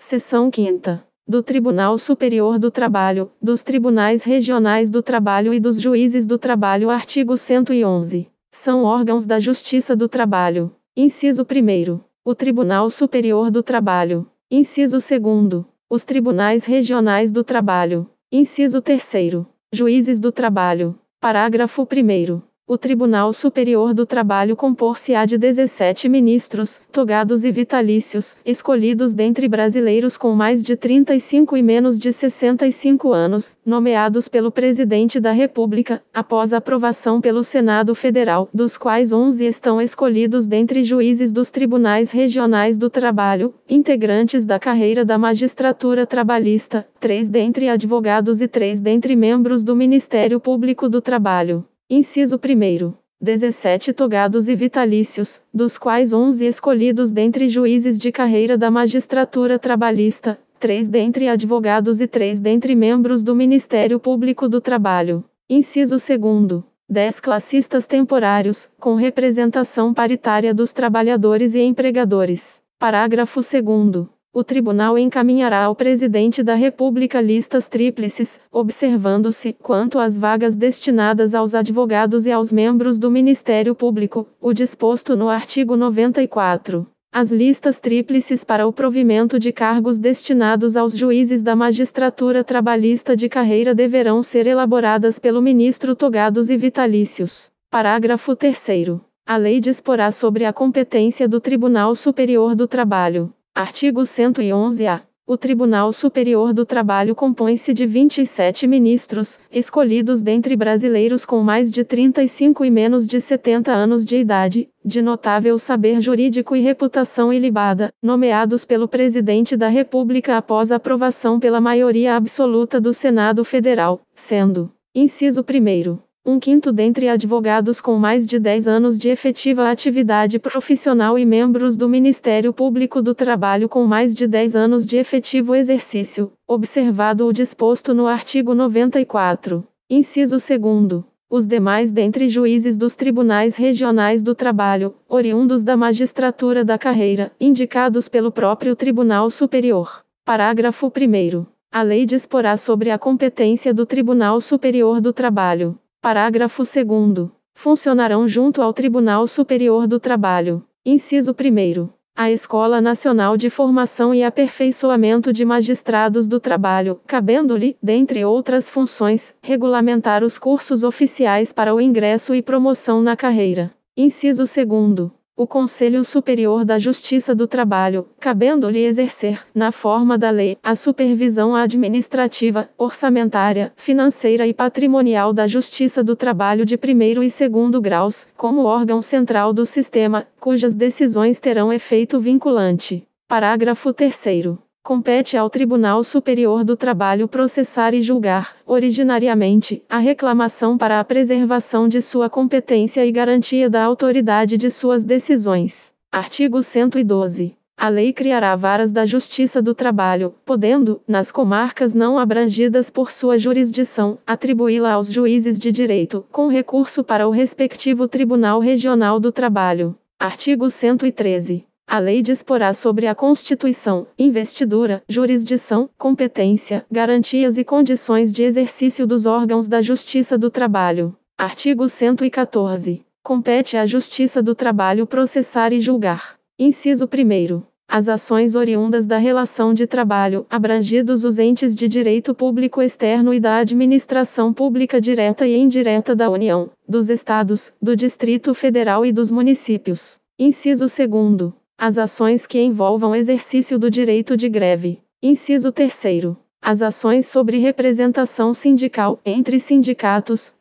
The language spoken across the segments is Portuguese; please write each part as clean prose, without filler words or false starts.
Seção 5ª. Do Tribunal Superior do Trabalho, dos Tribunais Regionais do Trabalho e dos Juízes do Trabalho. Artigo 111. São órgãos da Justiça do Trabalho. Inciso 1º. O Tribunal Superior do Trabalho. Inciso 2º. Os Tribunais Regionais do Trabalho. Inciso 3º. Juízes do Trabalho. Parágrafo 1º. O Tribunal Superior do Trabalho compor-se-á de 17 ministros, togados e vitalícios, escolhidos dentre brasileiros com mais de 35 e menos de 65 anos, nomeados pelo Presidente da República, após aprovação pelo Senado Federal, dos quais 11 estão escolhidos dentre juízes dos Tribunais Regionais do Trabalho, integrantes da carreira da magistratura trabalhista, 3 dentre advogados e 3 dentre membros do Ministério Público do Trabalho. Inciso 1º. 17 togados e vitalícios, dos quais 11 escolhidos dentre juízes de carreira da magistratura trabalhista, 3 dentre advogados e 3 dentre membros do Ministério Público do Trabalho. Inciso 2º. 10 classistas temporários, com representação paritária dos trabalhadores e empregadores. Parágrafo 2º. O Tribunal encaminhará ao Presidente da República listas tríplices, observando-se, quanto às vagas destinadas aos advogados e aos membros do Ministério Público, o disposto no artigo 94. As listas tríplices para o provimento de cargos destinados aos juízes da magistratura trabalhista de carreira deverão ser elaboradas pelo ministro togados e vitalícios. Parágrafo 3º. A lei disporá sobre a competência do Tribunal Superior do Trabalho. Artigo 111-A. O Tribunal Superior do Trabalho compõe-se de 27 ministros, escolhidos dentre brasileiros com mais de 35 e menos de 70 anos de idade, de notável saber jurídico e reputação ilibada, nomeados pelo Presidente da República após aprovação pela maioria absoluta do Senado Federal, sendo: inciso 1º. 1/5 dentre advogados com mais de 10 anos de efetiva atividade profissional e membros do Ministério Público do Trabalho com mais de 10 anos de efetivo exercício, observado o disposto no artigo 94. Inciso 2º. Os demais dentre juízes dos Tribunais Regionais do Trabalho, oriundos da magistratura da carreira, indicados pelo próprio Tribunal Superior. Parágrafo 1º. A lei disporá sobre a competência do Tribunal Superior do Trabalho. Parágrafo 2º. Funcionarão junto ao Tribunal Superior do Trabalho. Inciso 1º. A Escola Nacional de Formação e Aperfeiçoamento de Magistrados do Trabalho, cabendo-lhe, dentre outras funções, regulamentar os cursos oficiais para o ingresso e promoção na carreira. Inciso 2º. O Conselho Superior da Justiça do Trabalho, cabendo-lhe exercer, na forma da lei, a supervisão administrativa, orçamentária, financeira e patrimonial da Justiça do Trabalho de primeiro e segundo graus, como órgão central do sistema, cujas decisões terão efeito vinculante. Parágrafo 3º. Compete ao Tribunal Superior do Trabalho processar e julgar, originariamente, a reclamação para a preservação de sua competência e garantia da autoridade de suas decisões. Artigo 112. A lei criará varas da Justiça do Trabalho, podendo, nas comarcas não abrangidas por sua jurisdição, atribuí-la aos juízes de direito, com recurso para o respectivo Tribunal Regional do Trabalho. Artigo 113. A lei disporá sobre a constituição, investidura, jurisdição, competência, garantias e condições de exercício dos órgãos da Justiça do Trabalho. Artigo 114. Compete à Justiça do Trabalho processar e julgar. Inciso 1º. As ações oriundas da relação de trabalho, abrangidos os entes de direito público externo e da administração pública direta e indireta da União, dos Estados, do Distrito Federal e dos municípios. Inciso 2º. As ações que envolvam exercício do direito de greve. Inciso 3º. As ações sobre representação sindical, entre sindicatos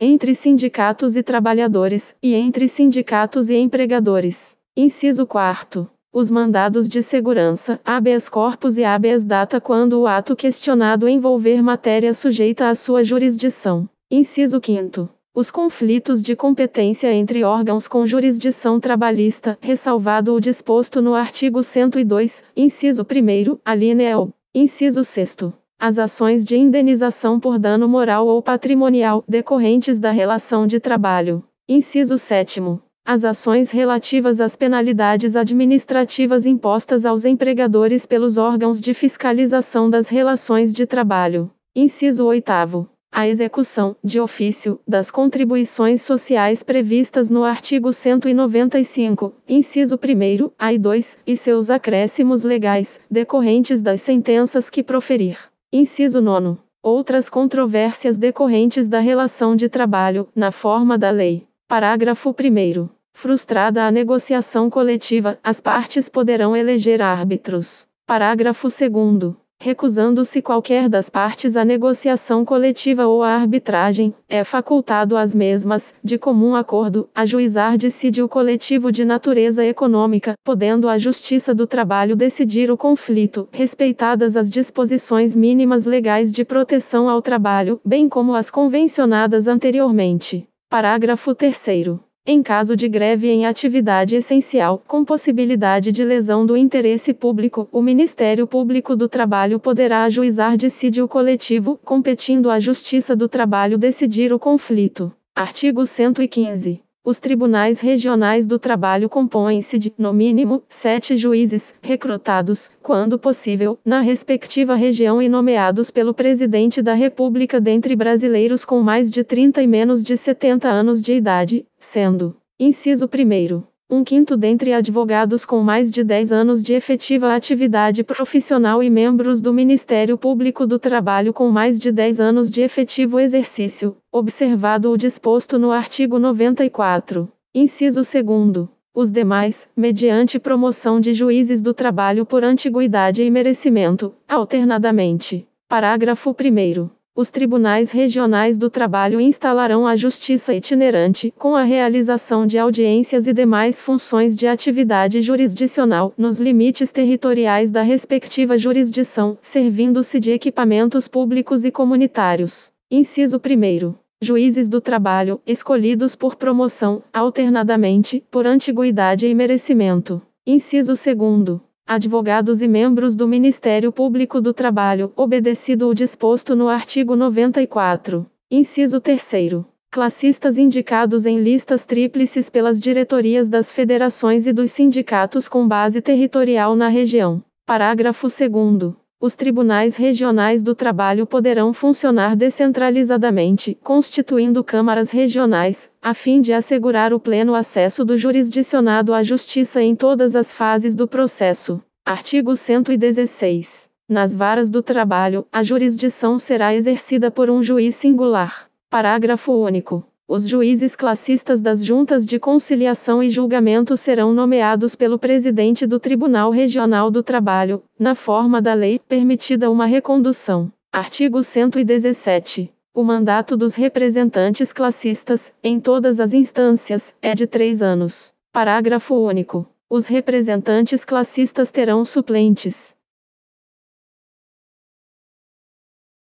e trabalhadores, e entre sindicatos e empregadores. Inciso 4º. Os mandados de segurança, habeas corpus e habeas data quando o ato questionado envolver matéria sujeita à sua jurisdição. Inciso 5º. Os conflitos de competência entre órgãos com jurisdição trabalhista, ressalvado o disposto no artigo 102, inciso 1º, alínea O. Inciso 6º. As ações de indenização por dano moral ou patrimonial, decorrentes da relação de trabalho. Inciso 7º. As ações relativas às penalidades administrativas impostas aos empregadores pelos órgãos de fiscalização das relações de trabalho. Inciso 8º. A execução, de ofício, das contribuições sociais previstas no artigo 195, inciso 1º, A e 2, e seus acréscimos legais, decorrentes das sentenças que proferir. Inciso 9º. Outras controvérsias decorrentes da relação de trabalho, na forma da lei. Parágrafo 1º. Frustrada a negociação coletiva, as partes poderão eleger árbitros. Parágrafo 2º. Recusando-se qualquer das partes à negociação coletiva ou à arbitragem, é facultado às mesmas, de comum acordo, ajuizar dissídio coletivo de natureza econômica, podendo a Justiça do Trabalho decidir o conflito, respeitadas as disposições mínimas legais de proteção ao trabalho, bem como as convencionadas anteriormente. Parágrafo 3º. Em caso de greve em atividade essencial, com possibilidade de lesão do interesse público, o Ministério Público do Trabalho poderá ajuizar dissídio coletivo, competindo à Justiça do Trabalho decidir o conflito. Artigo 115. Os tribunais regionais do trabalho compõem-se de, no mínimo, 7 juízes, recrutados, quando possível, na respectiva região e nomeados pelo Presidente da República dentre brasileiros com mais de 30 e menos de 70 anos de idade, sendo, inciso 1º, 1/5 dentre advogados com mais de 10 anos de efetiva atividade profissional e membros do Ministério Público do Trabalho com mais de 10 anos de efetivo exercício, observado o disposto no artigo 94. Inciso 2º. Os demais, mediante promoção de juízes do trabalho por antiguidade e merecimento, alternadamente. Parágrafo 1º. Os tribunais regionais do trabalho instalarão a justiça itinerante, com a realização de audiências e demais funções de atividade jurisdicional, nos limites territoriais da respectiva jurisdição, servindo-se de equipamentos públicos e comunitários. Inciso 1º. Juízes do trabalho, escolhidos por promoção, alternadamente, por antiguidade e merecimento. Inciso 2º. Advogados e membros do Ministério Público do Trabalho, obedecido o disposto no artigo 94. Inciso 3º. Classistas indicados em listas tríplices pelas diretorias das federações e dos sindicatos com base territorial na região. Parágrafo 2º. Os tribunais regionais do trabalho poderão funcionar descentralizadamente, constituindo câmaras regionais, a fim de assegurar o pleno acesso do jurisdicionado à justiça em todas as fases do processo. Artigo 116. Nas varas do trabalho, a jurisdição será exercida por um juiz singular. Parágrafo único. Os juízes classistas das juntas de conciliação e julgamento serão nomeados pelo presidente do Tribunal Regional do Trabalho, na forma da lei, permitida uma recondução. Artigo 117. O mandato dos representantes classistas, em todas as instâncias, é de 3 anos. Parágrafo único. Os representantes classistas terão suplentes.